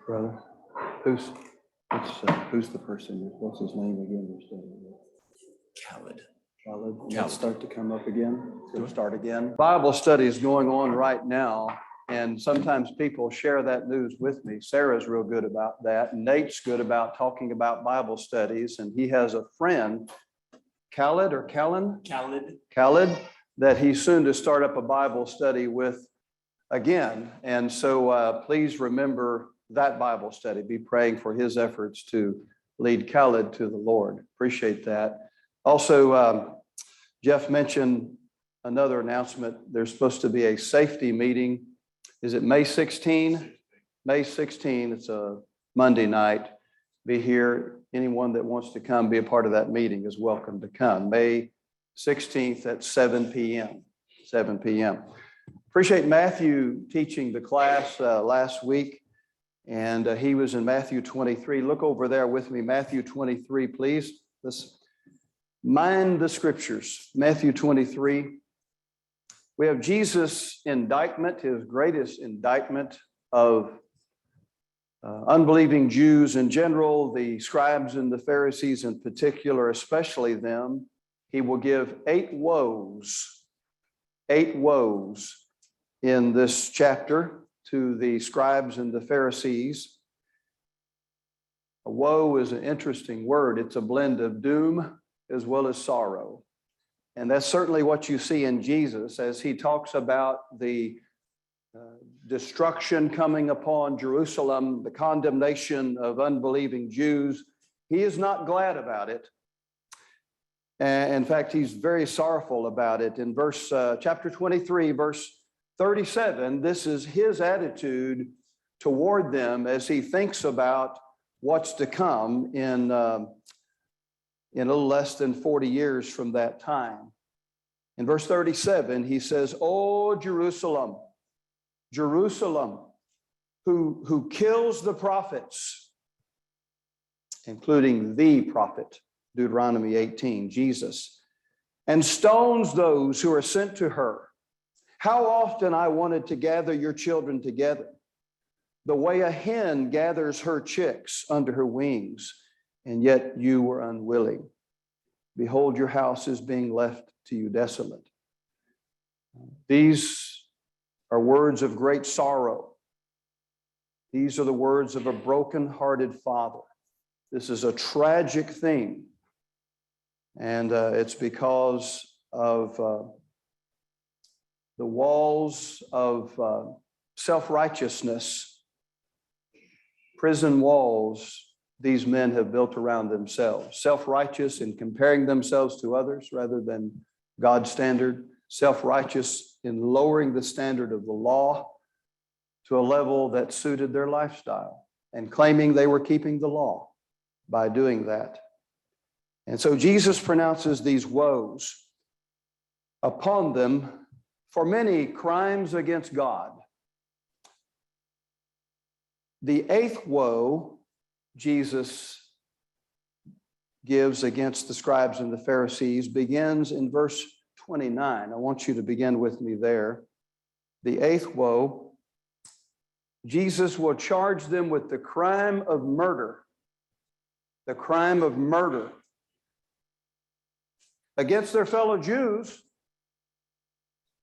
Brother, who's the person? What's his name again? You're studying with? Khaled. Khaled. Let's start to come up again. It's going to start again. Bible study is going on right now, and sometimes people share that news with me. Sarah's real good about that. Nate's good about talking about Bible studies, and he has a friend, Khaled, that he's soon to start up a Bible study with again. And so please remember that Bible study. Be praying for his efforts to lead Khaled to the Lord. Appreciate that. Also, Jeff mentioned another announcement. There's supposed to be a safety meeting. Is it May 16? May 16. It's a Monday night. Be here. Anyone that wants to come be a part of that meeting is welcome to come. May 16th at 7 p.m. 7 p.m. Appreciate Matthew teaching the class last week, and he was in Matthew 23. Look over there with me, Matthew 23, please. Let's mind the scriptures. Matthew 23. We have Jesus' indictment, his greatest indictment of unbelieving Jews in general, the scribes and the Pharisees in particular, especially them. He will give 8 woes in this chapter to the scribes and the Pharisees. A woe is an interesting word. It's a blend of doom as well as sorrow. And that's certainly what you see in Jesus as he talks about the destruction coming upon Jerusalem, the condemnation of unbelieving Jews. He is not glad about it. In fact, he's very sorrowful about it. In chapter 23, verse 37, this is his attitude toward them as he thinks about what's to come in a little less than 40 years from that time. In verse 37, he says, "O Jerusalem, Jerusalem, who kills the prophets," including the prophet, Deuteronomy 18, Jesus, "and stones those who are sent to her. How often I wanted to gather your children together, the way a hen gathers her chicks under her wings, and yet you were unwilling. Behold, your house is being left to you desolate." These are words of great sorrow. These are the words of a broken-hearted father. This is a tragic thing. And it's because of the walls of self-righteousness, prison walls these men have built around themselves. Self-righteous in comparing themselves to others rather than God's standard. Self-righteous in lowering the standard of the law to a level that suited their lifestyle and claiming they were keeping the law by doing that. And so Jesus pronounces these woes upon them for many crimes against God. The 8th woe Jesus gives against the scribes and the Pharisees begins in verse 29. I want you to begin with me there. The 8th woe, Jesus will charge them with the crime of murder. The crime of murder against their fellow Jews.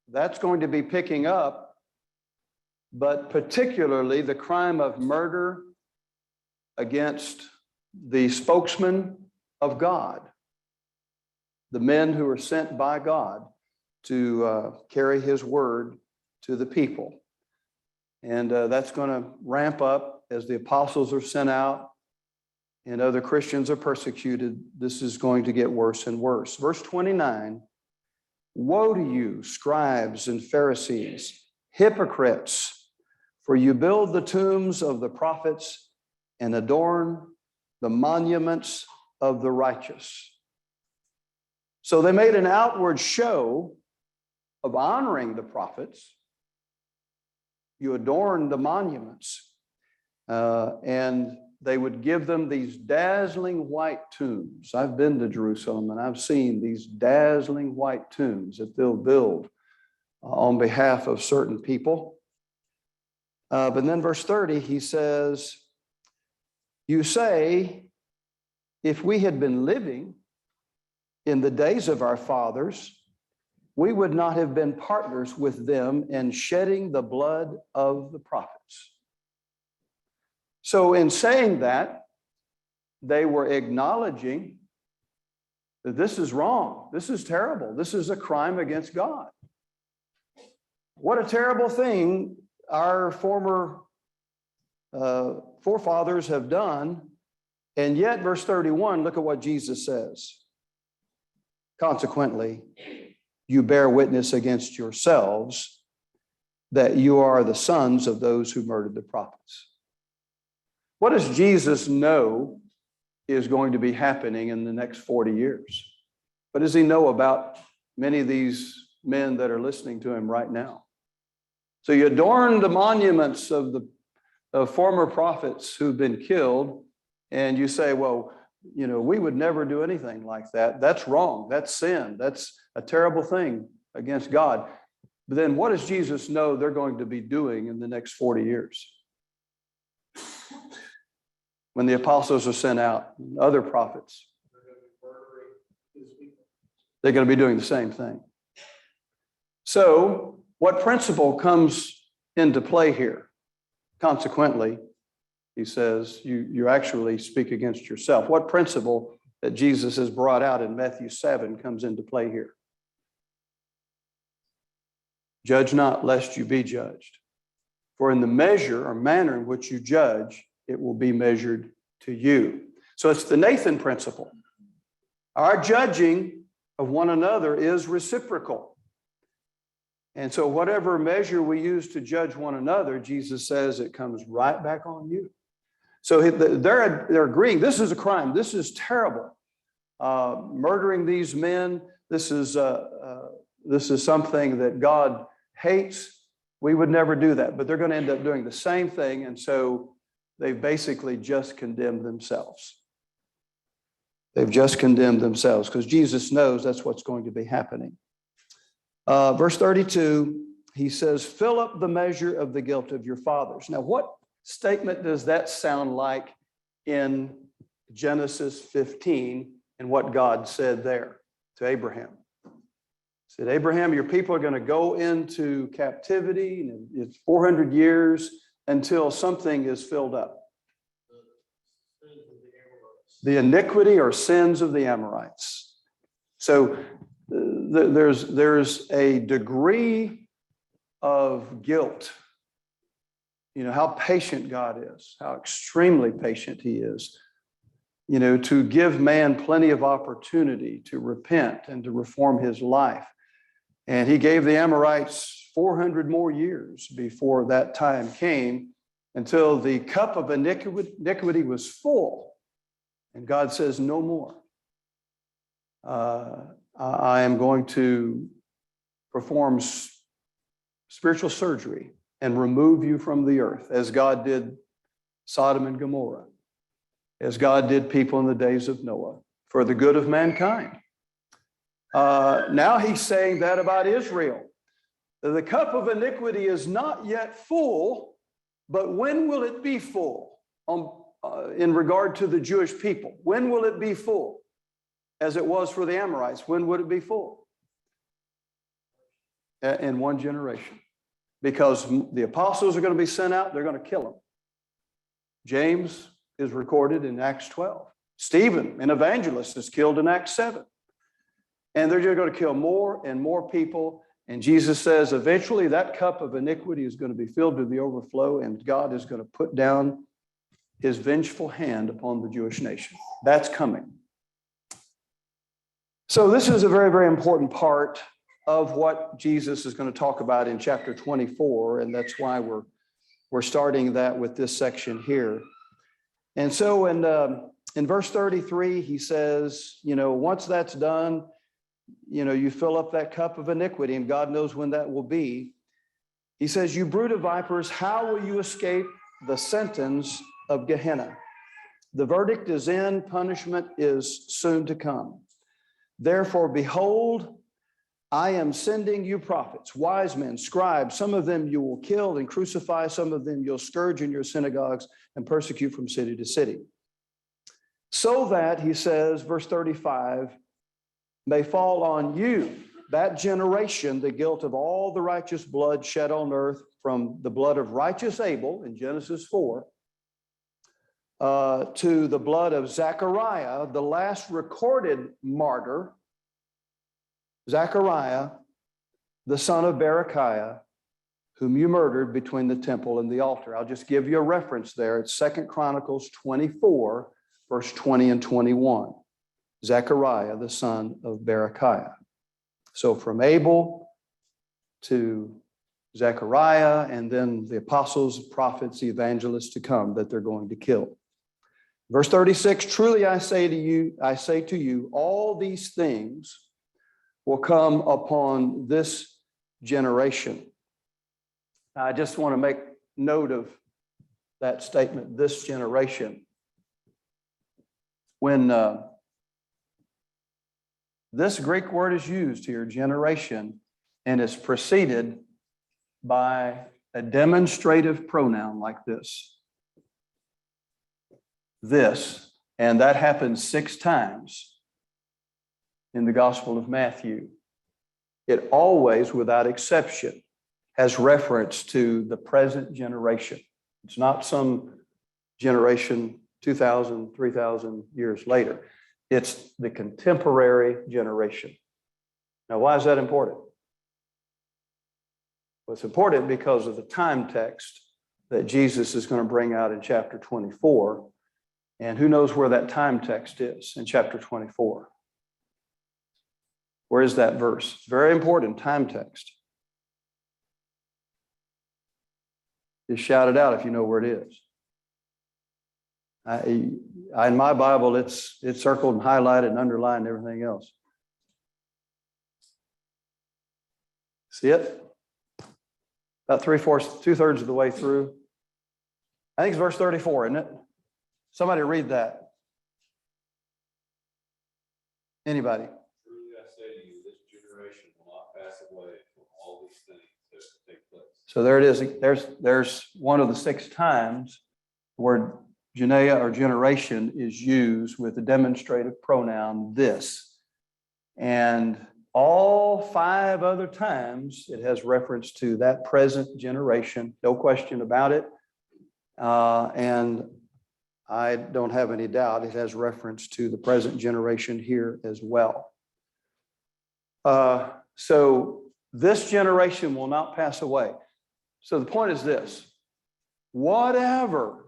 That's going to be picking up, but particularly the crime of murder against the spokesman of God, the men who are sent by God to carry his word to the people. And that's going to ramp up as the apostles are sent out and other Christians are persecuted. This is going to get worse and worse. Verse 29, "Woe to you, scribes and Pharisees, hypocrites, for you build the tombs of the prophets and adorn the monuments of the righteous." So they made an outward show of honoring the prophets. You adorn the monuments, and they would give them these dazzling white tombs. I've been to Jerusalem and I've seen these dazzling white tombs that they'll build on behalf of certain people. But then verse 30, he says, You say, if we had been living in the days of our fathers, we would not have been partners with them in shedding the blood of the prophets. So in saying that, they were acknowledging that this is wrong. This is terrible. This is a crime against God. What a terrible thing our former forefathers have done. And yet, verse 31, look at what Jesus says. Consequently, you bear witness against yourselves that you are the sons of those who murdered the prophets. What does Jesus know is going to be happening in the next 40 years? What does he know about many of these men that are listening to him right now? So you adorn the monuments of former prophets who've been killed, and you say, well, you know, we would never do anything like that. That's wrong. That's sin. That's a terrible thing against God. But then what does Jesus know they're going to be doing in the next 40 years? When the apostles are sent out, other prophets, they're going to be doing the same thing. So what principle comes into play here? Consequently, he says, you actually speak against yourself. What principle that Jesus has brought out in Matthew 7 comes into play here? Judge not, lest you be judged. For in the measure or manner in which you judge, it will be measured to you. So it's the Nathan principle. Our judging of one another is reciprocal. And so whatever measure we use to judge one another, Jesus says it comes right back on you. So they're agreeing, this is a crime. This is terrible. Murdering these men, this is something that God hates. We would never do that, but they're going to end up doing the same thing. And so they've basically just condemned themselves. They've just condemned themselves because Jesus knows that's what's going to be happening. Verse 32, he says, fill up the measure of the guilt of your fathers. Now, what statement does that sound like in Genesis 15 and what God said there to Abraham? He said, Abraham, your people are going to go into captivity, and it's 400 years until something is filled up. The iniquity or sins of the Amorites. So there's a degree of guilt. You know, how patient God is, how extremely patient he is, you know, to give man plenty of opportunity to repent and to reform his life. And he gave the Amorites 400 more years before that time came until the cup of iniquity was full. And God says, no more. I am going to perform spiritual surgery and remove you from the earth, as God did Sodom and Gomorrah, as God did people in the days of Noah, for the good of mankind. Now he's saying that about Israel. The cup of iniquity is not yet full, but when will it be full in regard to the Jewish people? When will it be full? As it was for the Amorites, when would it be full? In one generation. Because the apostles are going to be sent out, they're going to kill them. James is recorded in Acts 12. Stephen, an evangelist, is killed in Acts 7. And they're just going to kill more and more people. And Jesus says eventually that cup of iniquity is going to be filled to the overflow, and God is going to put down his vengeful hand upon the Jewish nation. That's coming. So this is a very, very important part of what Jesus is going to talk about in chapter 24, and that's why we're starting that with this section here. And so in verse 33, he says, you know, once that's done, you know, you fill up that cup of iniquity, and God knows when that will be. He says, you brood of vipers, how will you escape the sentence of Gehenna? The verdict is in, punishment is soon to come. Therefore, behold, I am sending you prophets, wise men, scribes. Some of them you will kill and crucify. Some of them you'll scourge in your synagogues and persecute from city to city. So that, he says, verse 35, may fall on you, that generation, the guilt of all the righteous blood shed on earth from the blood of righteous Abel in Genesis 4 to the blood of Zechariah, the last recorded martyr, Zechariah, the son of Berechiah, whom you murdered between the temple and the altar. I'll just give you a reference there. It's 2 Chronicles 24, verse 20 and 21. Zechariah, the son of Berechiah. So from Abel to Zechariah, and then the apostles, prophets, the evangelists to come that they're going to kill. Verse 36, truly I say to you, all these things will come upon this generation. I just want to make note of that statement, this generation. When this Greek word is used here, generation, and is preceded by a demonstrative pronoun like this. This, and that happens 6 times in the Gospel of Matthew. It always, without exception, has reference to the present generation. It's not some generation 2,000, 3,000 years later. It's the contemporary generation. Now, why is that important? Well, it's important because of the time text that Jesus is going to bring out in chapter 24. And who knows where that time text is in chapter 24? Where is that verse? It's very important, time text. Just shout it out if you know where it is. In my Bible, it's circled and highlighted and underlined and everything else. See it? About 2/3 of the way through. I think it's verse 34, isn't it? Somebody read that. Anybody? Truly I say to you, this generation will not pass away until all these things that take place. So there it is. There's one of the 6 times where Genea or generation is used with the demonstrative pronoun this. And all 5 other times it has reference to that present generation, no question about it. And I don't have any doubt it has reference to the present generation here as well. So this generation will not pass away. So the point is this: whatever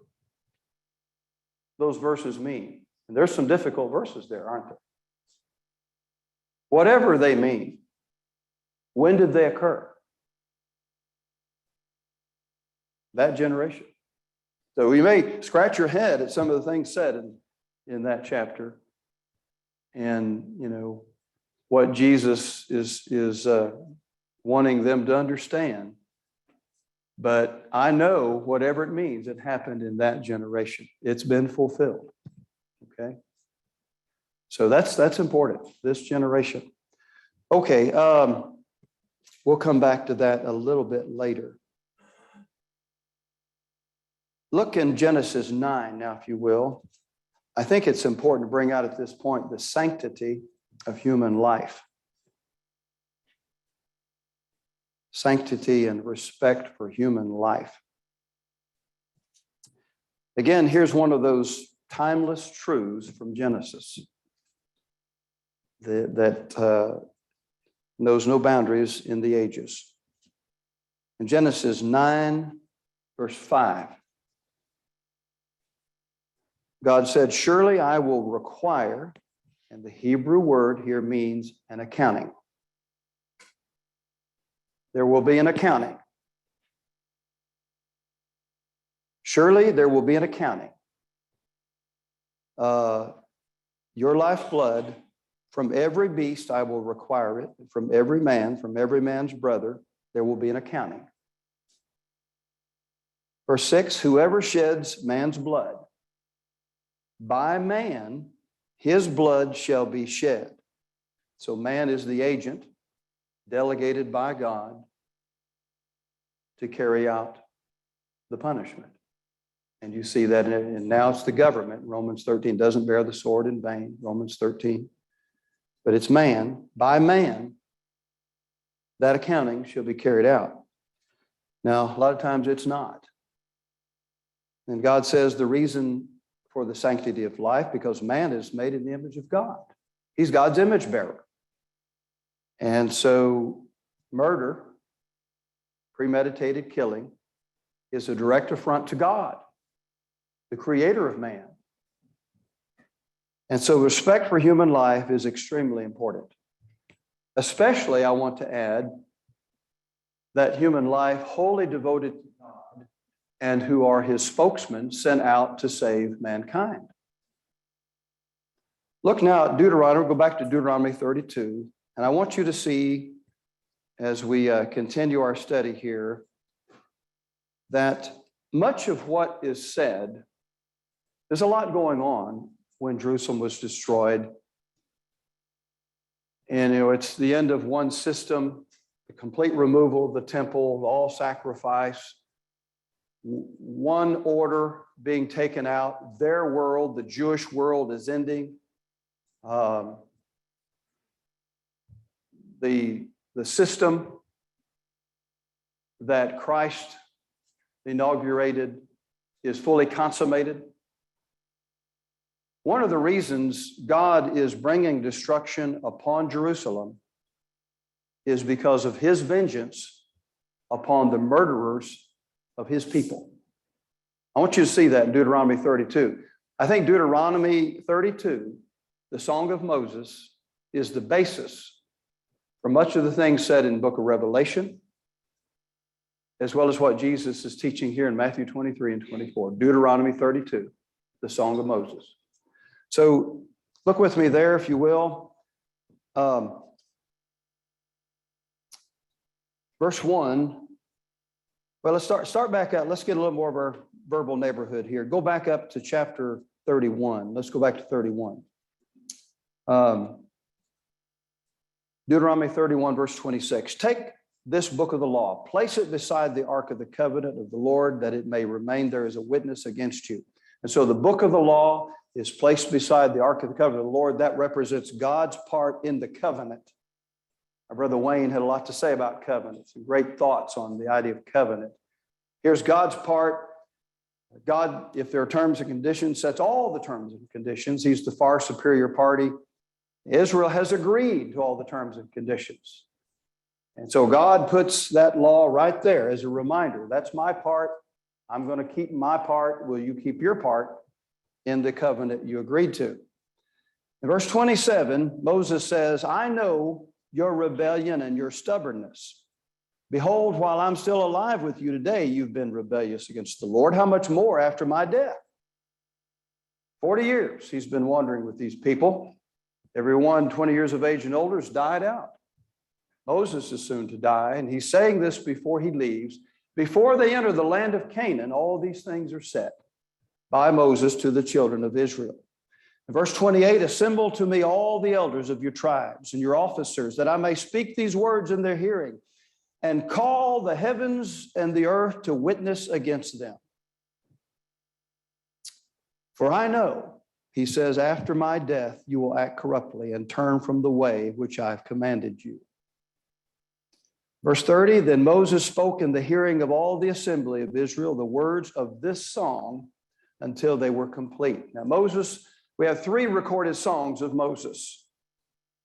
those verses mean, and there's some difficult verses there, aren't there? Whatever they mean, when did they occur? That generation. So you may scratch your head at some of the things said in that chapter, and you know what Jesus is wanting them to understand. But I know whatever it means, it happened in that generation. It's been fulfilled. Okay. So that's important, this generation. Okay, we'll come back to that a little bit later. Look in Genesis 9 now, if you will. I think it's important to bring out at this point the sanctity of human life. Sanctity and respect for human life. Again, here's one of those timeless truths from Genesis that knows no boundaries in the ages. In Genesis 9, verse 5, God said, surely I will require, and the Hebrew word here means an accounting. There will be an accounting. Surely there will be an accounting. Your lifeblood, from every beast I will require it, from every man's brother, there will be an accounting. Verse 6, whoever sheds man's blood, by man, his blood shall be shed. So man is the agent delegated by God to carry out the punishment. And you see that, and now it's the government. Romans 13 doesn't bear the sword in vain, Romans 13. But it's man, by man, that accounting shall be carried out. Now, a lot of times it's not. And God says the reason for the sanctity of life, because man is made in the image of God. He's God's image bearer. And so murder, premeditated killing, is a direct affront to God, the creator of man. And so respect for human life is extremely important. Especially, I want to add, that human life wholly devoted to God and who are his spokesmen sent out to save mankind. Look now at Deuteronomy, go back to Deuteronomy 32, and I want you to see, as we continue our study here, that much of what is said, there's a lot going on when Jerusalem was destroyed. And it's the end of one system, the complete removal of the temple, all sacrifice, one order being taken out, their world, the Jewish world, is ending. The system that Christ inaugurated is fully consummated. One of the reasons God is bringing destruction upon Jerusalem is because of his vengeance upon the murderers of his people. I want you to see that in Deuteronomy 32. I think Deuteronomy 32, the Song of Moses, is the basis for much of the things said in the book of Revelation, as well as what Jesus is teaching here in Matthew 23 and 24. Deuteronomy 32, the Song of Moses. So look with me there, if you will. Verse 1. Well, let's start back up. Let's get a little more of our verbal neighborhood here. Go back up to chapter 31. Let's go back to 31. Deuteronomy 31, verse 26. Take this book of the law, place it beside the ark of the covenant of the Lord, that it may remain there as a witness against you. And so the book of the law is placed beside the ark of the covenant of the Lord. That represents God's part in the covenant. Our brother Wayne had a lot to say about covenants and great thoughts on the idea of covenant. Here's God's part. God, if there are terms and conditions, sets all the terms and conditions. He's the far superior party. Israel has agreed to all the terms and conditions. And so God puts that law right there as a reminder. That's my part. I'm going to keep my part. Will you keep your part in the covenant you agreed to? In verse 27, Moses says, I know your rebellion and your stubbornness. Behold, while I'm still alive with you today, you've been rebellious against the Lord. How much more after my death? 40 years he's been wandering with these people. Everyone 20 years of age and older has died out. Moses is soon to die, and he's saying this before he leaves. Before they enter the land of Canaan, all these things are said by Moses to the children of Israel. In verse 28, assemble to me all the elders of your tribes and your officers, that I may speak these words in their hearing, and call the heavens and the earth to witness against them. For I know, he says, after my death, you will act corruptly and turn from the way which I've commanded you. Verse 30, then Moses spoke in the hearing of all the assembly of Israel the words of this song until they were complete. Now Moses, we have 3 recorded songs of Moses,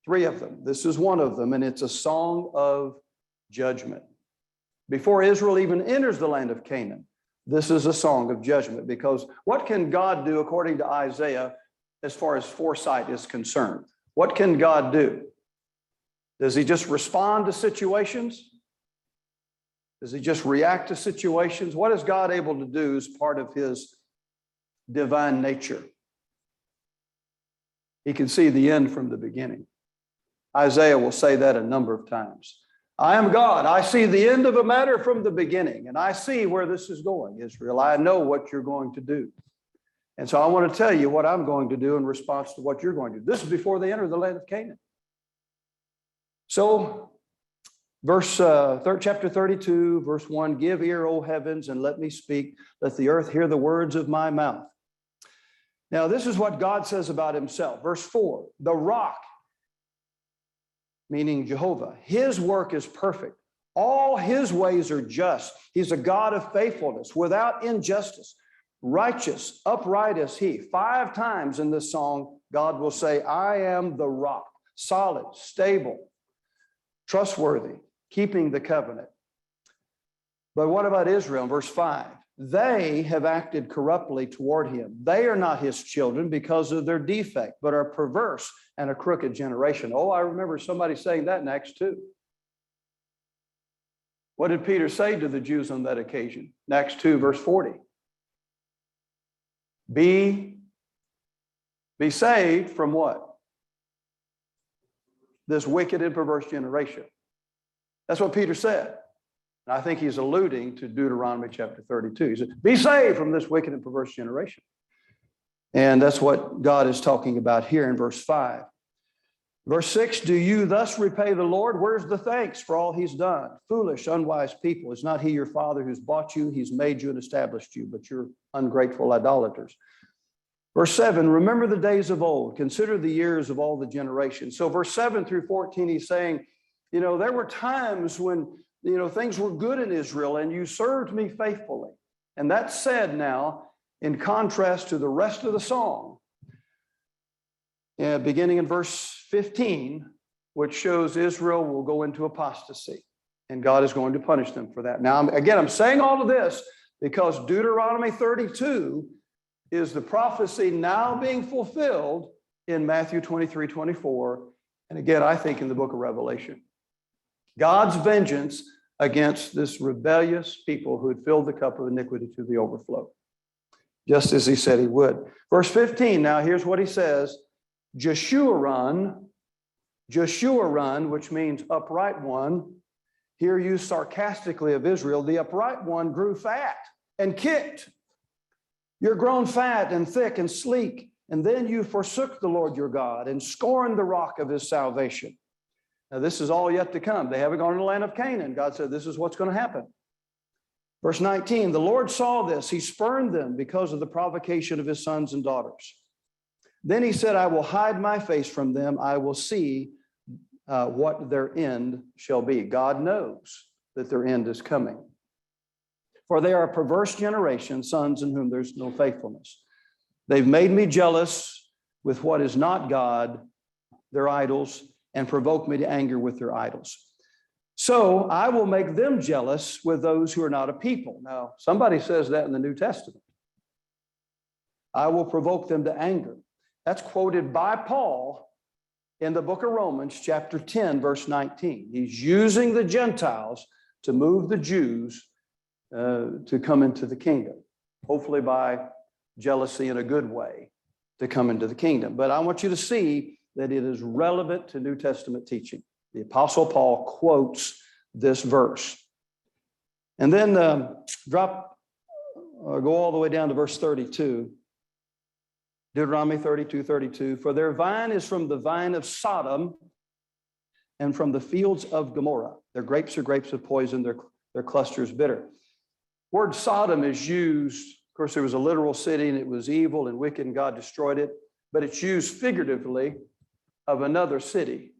3 of them. This is one of them, and it's a song of judgment. Before Israel even enters the land of Canaan, this is a song of judgment, because what can God do according to Isaiah as far as foresight is concerned? What can God do? Does he just respond to situations? Does he just react to situations? What is God able to do as part of his divine nature? He can see the end from the beginning. Isaiah will say that a number of times. I am God. I see the end of a matter from the beginning, and I see where this is going, Israel. I know what you're going to do. And so I want to tell you what I'm going to do in response to what you're going to do. This is before they enter the land of Canaan. So Chapter 32, verse 1, give ear, O heavens, and let me speak. Let the earth hear the words of my mouth. Now, this is what God says about himself. Verse 4, the rock, meaning Jehovah, his work is perfect. All his ways are just. He's a God of faithfulness, without injustice. Righteous, upright is he. 5 times in this song, God will say, I am the rock, solid, stable, trustworthy, keeping the covenant. But what about Israel? Verse 5, they have acted corruptly toward him. They are not his children because of their defect, but are perverse and a crooked generation. Oh, I remember somebody saying that in Acts 2. What did Peter say to the Jews on that occasion? In Acts 2, verse 40. Be saved from what? This wicked and perverse generation. That's what Peter said. And I think he's alluding to Deuteronomy chapter 32. He said, be saved from this wicked and perverse generation. And that's what God is talking about here in verse 5. Verse 6, do you thus repay the Lord? Where's the thanks for all he's done? Foolish, unwise people. Is not he your father who's bought you? He's made you and established you, but you're ungrateful idolaters. Verse 7, remember the days of old. Consider the years of all the generations. So verse 7 through 14, he's saying, there were times when, things were good in Israel and you served me faithfully. And that's said now in contrast to the rest of the song. Beginning in verse 15, which shows Israel will go into apostasy, and God is going to punish them for that. Now, I'm saying all of this because Deuteronomy 32 is the prophecy now being fulfilled in Matthew 23, 24, and again, I think in the book of Revelation. God's vengeance against this rebellious people who had filled the cup of iniquity to the overflow, just as he said he would. Verse 15, now here's what he says. Joshua run, which means upright one. Here used sarcastically of Israel, the upright one grew fat and kicked. You're grown fat and thick and sleek, and then you forsook the Lord your God and scorned the rock of his salvation. Now, this is all yet to come. They haven't gone to the land of Canaan. God said, this is what's going to happen. Verse 19, the Lord saw this. He spurned them because of the provocation of his sons and daughters. Then he said, I will hide my face from them. I will see what their end shall be. God knows that their end is coming. For they are a perverse generation, sons in whom there's no faithfulness. They've made me jealous with what is not God, their idols, and provoked me to anger with their idols. So I will make them jealous with those who are not a people. Now, somebody says that in the New Testament. I will provoke them to anger. That's quoted by Paul in the book of Romans, chapter 10, verse 19. He's using the Gentiles to move the Jews to come into the kingdom, hopefully by jealousy in a good way to come into the kingdom. But I want you to see that it is relevant to New Testament teaching. The Apostle Paul quotes this verse. And then go all the way down to verse 32. Deuteronomy 32:32. For their vine is from the vine of Sodom and from the fields of Gomorrah. Their grapes are grapes of poison, their clusters bitter. Word Sodom is used, of course, there was a literal city and it was evil and wicked and God destroyed it, but it's used figuratively of another city.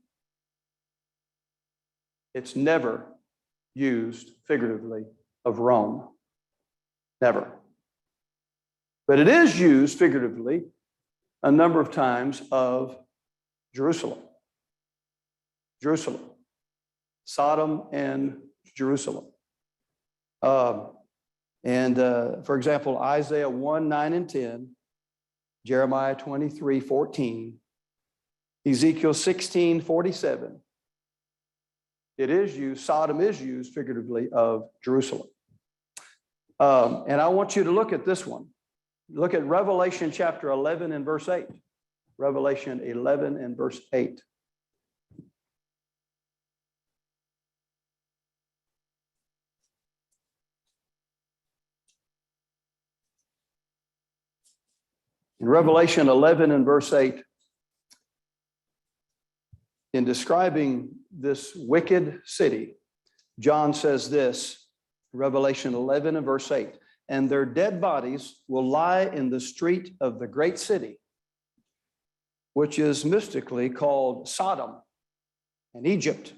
It's never used figuratively of Rome. Never. But it is used figuratively a number of times of Jerusalem. Jerusalem. Sodom and Jerusalem. For example, Isaiah 1, 9 and 10, Jeremiah 23, 14, Ezekiel 16, 47. It is used, Sodom is used figuratively of Jerusalem. And I want you to look at this one. Look at Revelation chapter 11 and verse 8. Revelation 11 and verse 8. In Revelation 11 and verse 8, in describing this wicked city, John says this, Revelation 11 and verse 8, and their dead bodies will lie in the street of the great city, which is mystically called Sodom and Egypt,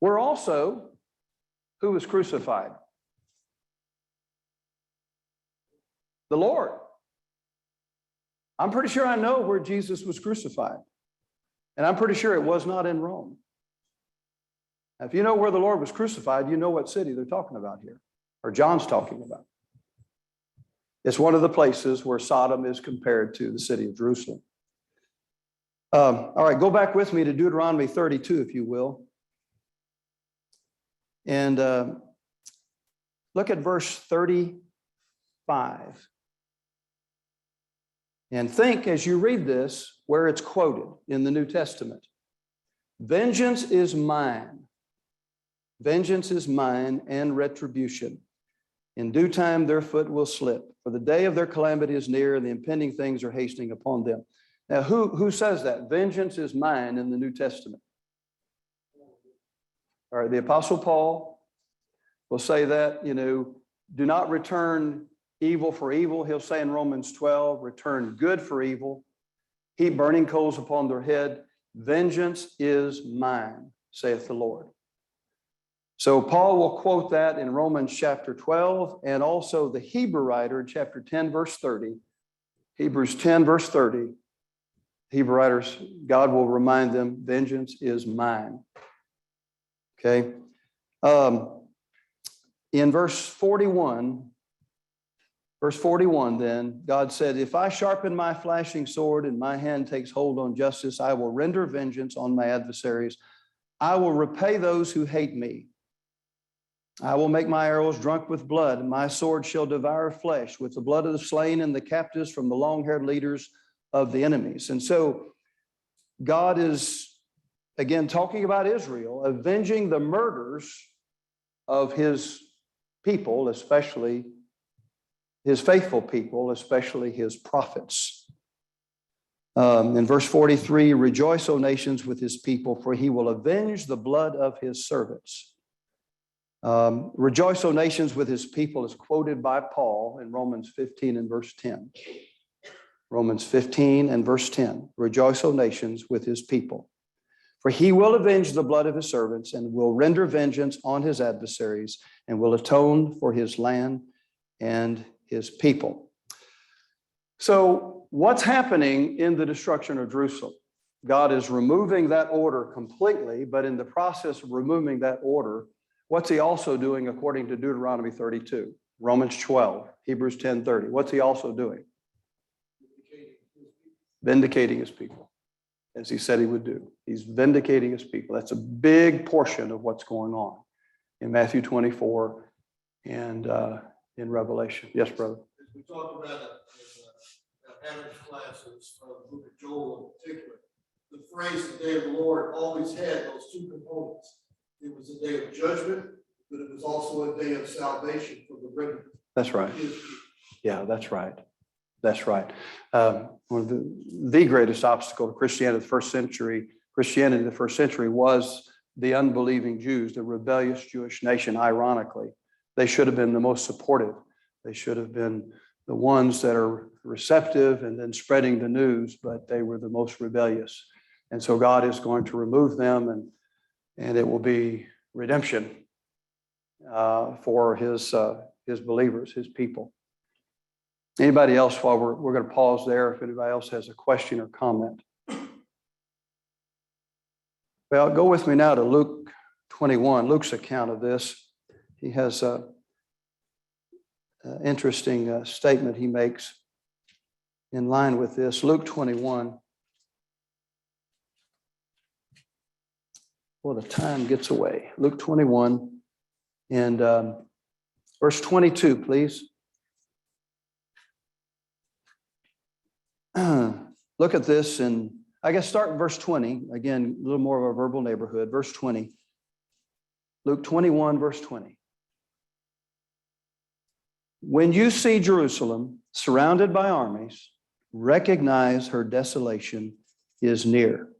where also who was crucified? The Lord. I'm pretty sure I know where Jesus was crucified. And I'm pretty sure it was not in Rome. Now, if you know where the Lord was crucified, you know what city they're talking about here, or John's talking about. It's one of the places where Sodom is compared to the city of Jerusalem. All right, go back with me to Deuteronomy 32, if you will. And look at verse 35. And think as you read this where it's quoted in the New Testament. Vengeance is mine. Vengeance is mine and retribution. In due time their foot will slip, for the day of their calamity is near, and the impending things are hastening upon them. Now, who says that? Vengeance is mine in the New Testament. All right, the Apostle Paul will say that, do not return evil for evil. He'll say in Romans 12, return good for evil. Heap burning coals upon their head. Vengeance is mine, saith the Lord. So Paul will quote that in Romans chapter 12, and also the Hebrew writer in chapter 10, verse 30. Hebrews 10, verse 30. Hebrew writers, God will remind them, vengeance is mine. Okay. In verse 41, then, God said, if I sharpen my flashing sword and my hand takes hold on justice, I will render vengeance on my adversaries. I will repay those who hate me. I will make my arrows drunk with blood, and my sword shall devour flesh with the blood of the slain and the captives from the long-haired leaders of the enemies. And so God is, again, talking about Israel, avenging the murders of his people, especially his faithful people, especially his prophets. In verse 43, rejoice, O nations, with his people, for he will avenge the blood of his servants. Rejoice, O nations, with his people is quoted by Paul in Romans 15 and verse 10. Romans 15 and verse 10. Rejoice, O nations, with his people. For he will avenge the blood of his servants and will render vengeance on his adversaries and will atone for his land and his people. So what's happening in the destruction of Jerusalem? God is removing that order completely, but in the process of removing that order, what's he also doing according to Deuteronomy 32, Romans 12, Hebrews 10:30? What's he also doing? Vindicating his people, as he said he would do. He's vindicating his people. That's a big portion of what's going on in Matthew 24 and in Revelation. Yes, brother. We talked about it in Adam's classes of the book of Joel in particular. The phrase "the day of the Lord" always had those two components. It was a day of judgment, but it was also a day of salvation for the remnant. That's right. Yeah, that's right. That's right. One of the greatest obstacle to Christianity the first century was the unbelieving Jews, the rebellious Jewish nation. Ironically, they should have been the most supportive. They should have been the ones that are receptive and then spreading the news, but they were the most rebellious. And so God is going to remove them, and it will be redemption for his believers, his people. Anybody else, while we're going to pause there, if anybody else has a question or comment. Well, go with me now to Luke 21, Luke's account of this. He has an interesting statement he makes in line with this. Luke 21. Well, the time gets away. Luke 21 and verse 22, please. Look at this, and I guess start in verse 20. Again, a little more of a verbal neighborhood. Verse 20. Luke 21, verse 20. When you see Jerusalem surrounded by armies, recognize her desolation is near.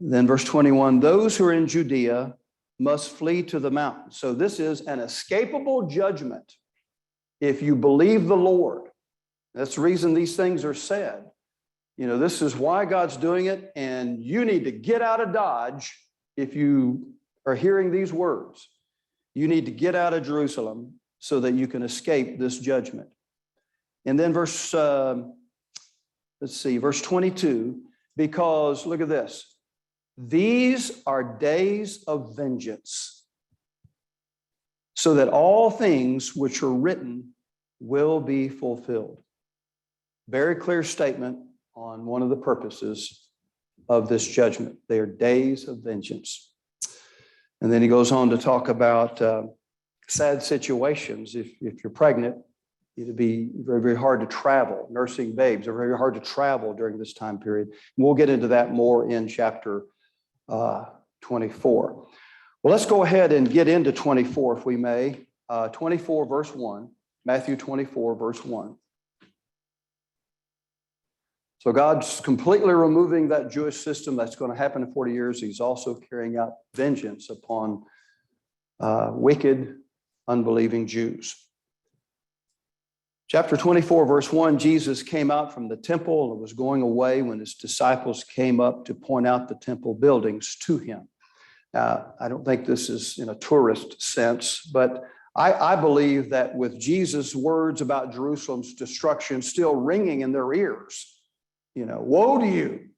Then verse 21, those who are in Judea must flee to the mountains. So this is an escapable judgment if you believe the Lord. That's the reason these things are said. You know, this is why God's doing it, and you need to get out of Dodge if you are hearing these words. You need to get out of Jerusalem so that you can escape this judgment. And then verse 22, because look at this. These are days of vengeance, so that all things which are written will be fulfilled. Very clear statement on one of the purposes of this judgment. They are days of vengeance. And then he goes on to talk about sad situations. If you're pregnant, it'd be very, very hard to travel. Nursing babes are very hard to travel during this time period. And we'll get into that more in chapter 24. Well, let's go ahead and get into 24, if we may. 24, verse 1. Matthew 24, verse 1. So God's completely removing that Jewish system that's going to happen in 40 years. He's also carrying out vengeance upon wicked, unbelieving Jews. Chapter 24, verse 1, Jesus came out from the temple and was going away when his disciples came up to point out the temple buildings to him. Now, I don't think this is in a tourist sense, but I believe that with Jesus' words about Jerusalem's destruction still ringing in their ears, you know, woe to you,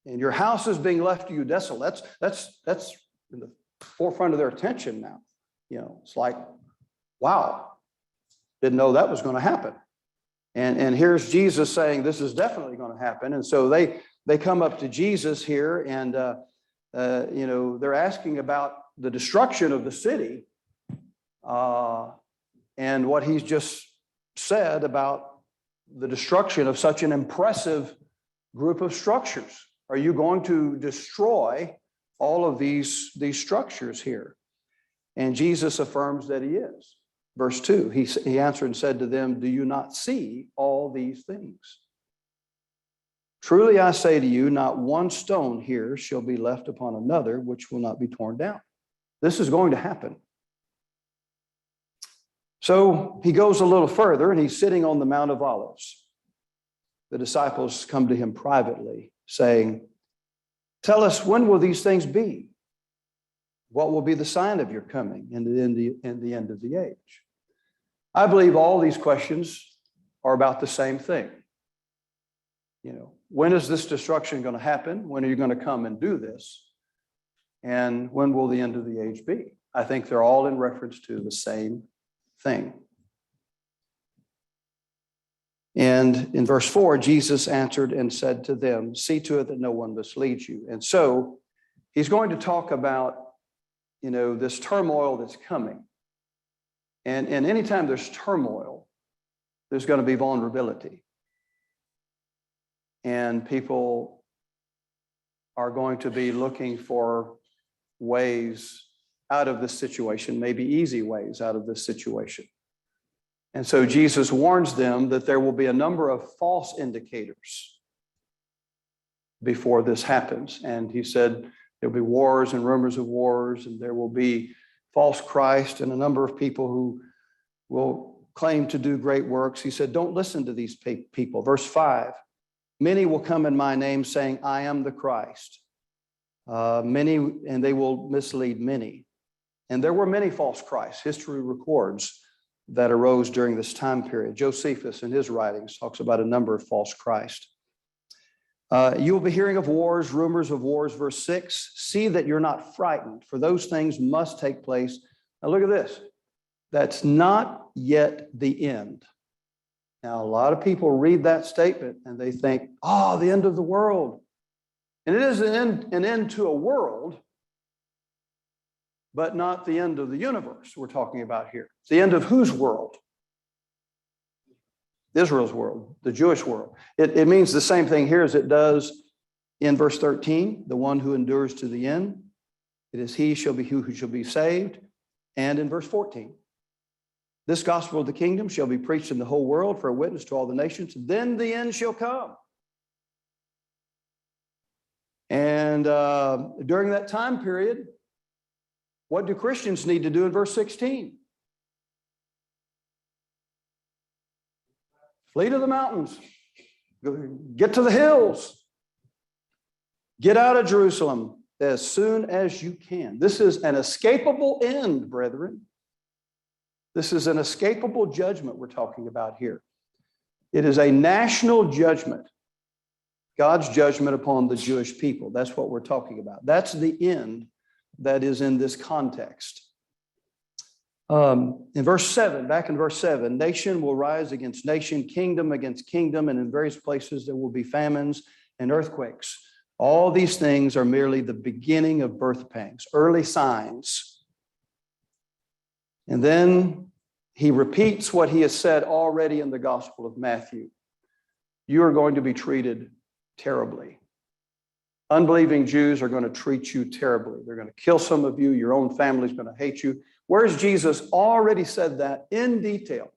and your house is being left to you desolate. That's in the forefront of their attention now. You know, it's like, wow, didn't know that was going to happen. And here's Jesus saying this is definitely going to happen. And so they come up to Jesus here, and you know, they're asking about the destruction of the city, and what he's just said about the destruction of such an impressive group of structures. Are you going to destroy all of these structures here? And Jesus affirms that he is. Verse 2, he answered and said to them, do you not see all these things? Truly I say to you, not one stone here shall be left upon another, which will not be torn down. This is going to happen. So he goes a little further, and he's sitting on the Mount of Olives. The disciples come to him privately, saying, tell us, when will these things be? What will be the sign of your coming and the end of the age? I believe all these questions are about the same thing. You know, when is this destruction going to happen? When are you going to come and do this? And when will the end of the age be? I think they're all in reference to the same thing. And in verse 4, Jesus answered and said to them, see to it that no one misleads you. And so he's going to talk about, you know, this turmoil that's coming. And anytime there's turmoil, there's going to be vulnerability. And people are going to be looking for ways out of this situation, maybe easy ways out of this situation. And so Jesus warns them that there will be a number of false indicators before this happens. And he said there'll be wars and rumors of wars, and there will be false Christ and a number of people who will claim to do great works. He said, don't listen to these people. Verse 5, many will come in my name saying, I am the Christ. Many, and they will mislead many. And there were many false Christs. History records that arose during this time period. Josephus, in his writings, talks about a number of false Christ. You will be hearing of wars, rumors of wars. Verse 6, see that you're not frightened, for those things must take place. Now look at this. That's not yet the end. Now, a lot of people read that statement and they think, oh, the end of the world. And it is an end to a world, but not the end of the universe we're talking about here. It's the end of whose world? Israel's world, the Jewish world. It means the same thing here as it does in verse 13, the one who endures to the end. It is he who shall be saved. And in verse 14, this gospel of the kingdom shall be preached in the whole world for a witness to all the nations. Then the end shall come. And during that time period, What do Christians need to do in verse 16? Flee to the mountains. Get to the hills. Get out of Jerusalem as soon as you can. This is an escapable end, brethren. This is an escapable judgment we're talking about here. It is a national judgment. God's judgment upon the Jewish people. That's what we're talking about. That's the end that is in this context. In verse 7, back in verse 7, nation will rise against nation, kingdom against kingdom, and in various places there will be famines and earthquakes. All these things are merely the beginning of birth pangs, early signs. And then he repeats what he has said already in the Gospel of Matthew. You are going to be treated terribly. Unbelieving Jews are going to treat you terribly. They're going to kill some of you. Your own family's going to hate you. Whereas Jesus already said that in detail,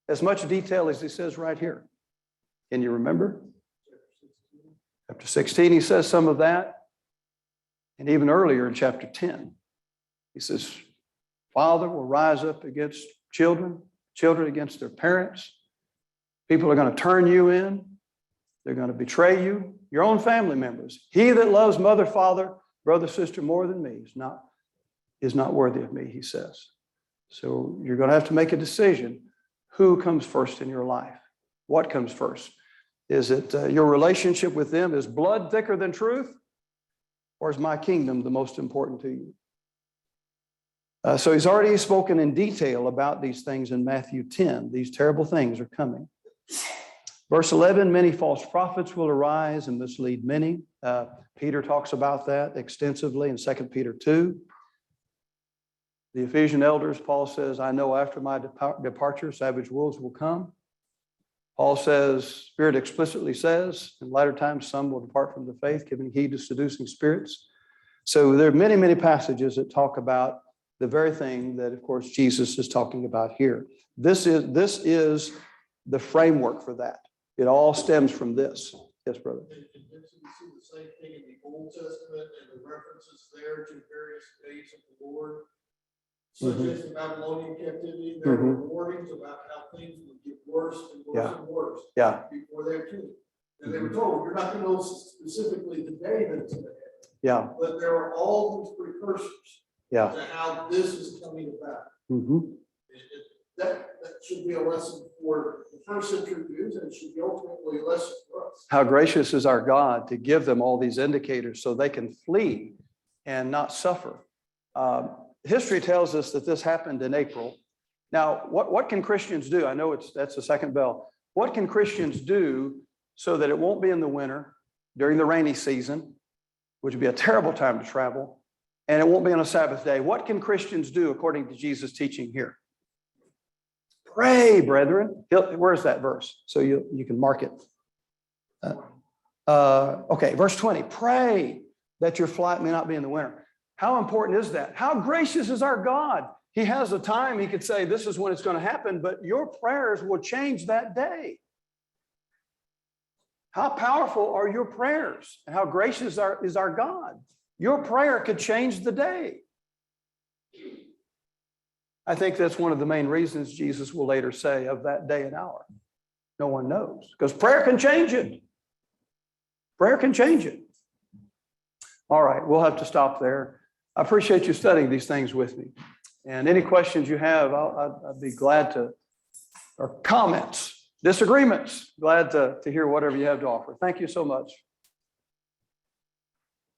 as much detail as he says right here. Can you remember? Chapter 16, he says some of that. And even earlier in chapter 10, he says, father will rise up against children, children against their parents. People are going to turn you in. They're going to betray you, your own family members. He that loves mother, father, brother, sister more than me is not worthy of me, he says. So you're going to have to make a decision. Who comes first in your life? What comes first? Is it your relationship with them? Is blood thicker than truth? Or is my kingdom the most important to you? So he's already spoken in detail about these things in Matthew 10. These terrible things are coming. Verse 11, many false prophets will arise and mislead many. Peter talks about that extensively in 2 Peter 2. The Ephesian elders, Paul says, I know after my departure, savage wolves will come. Paul says, Spirit explicitly says, in latter times, some will depart from the faith, giving heed to seducing spirits. So there are many, many passages that talk about the very thing that, of course, Jesus is talking about here. This is the framework for that. It all stems from this. Yes, brother. And you see the same thing in the Old Testament and the references there to various days of the Lord. Such as the Babylonian captivity, there were warnings about how things would get worse and worse and worse before their king. And they were told, you're not going to know specifically the day that it's going to happen. But there are all these precursors to how this is coming about. That should be a lesson for the first century Jews, and it should be ultimately a lesson for us. How gracious is our God to give them all these indicators so they can flee and not suffer. History tells us that this happened in April. Now, what can Christians do? I know that's the second bell. What can Christians do so that it won't be in the winter, during the rainy season, which would be a terrible time to travel, and it won't be on a Sabbath day? What can Christians do according to Jesus' teaching here? Pray, brethren. Where's that verse? So you can mark it. Okay, verse 20. Pray that your flight may not be in the winter. How important is that? How gracious is our God? He has a time he could say, this is when it's going to happen, but your prayers will change that day. How powerful are your prayers? And how gracious is our God? Your prayer could change the day. I think that's one of the main reasons Jesus will later say of that day and hour. No one knows, because prayer can change it. Prayer can change it. All right, we'll have to stop there. I appreciate you studying these things with me. And any questions you have, I'd be glad to, or comments, disagreements, glad to hear whatever you have to offer. Thank you so much.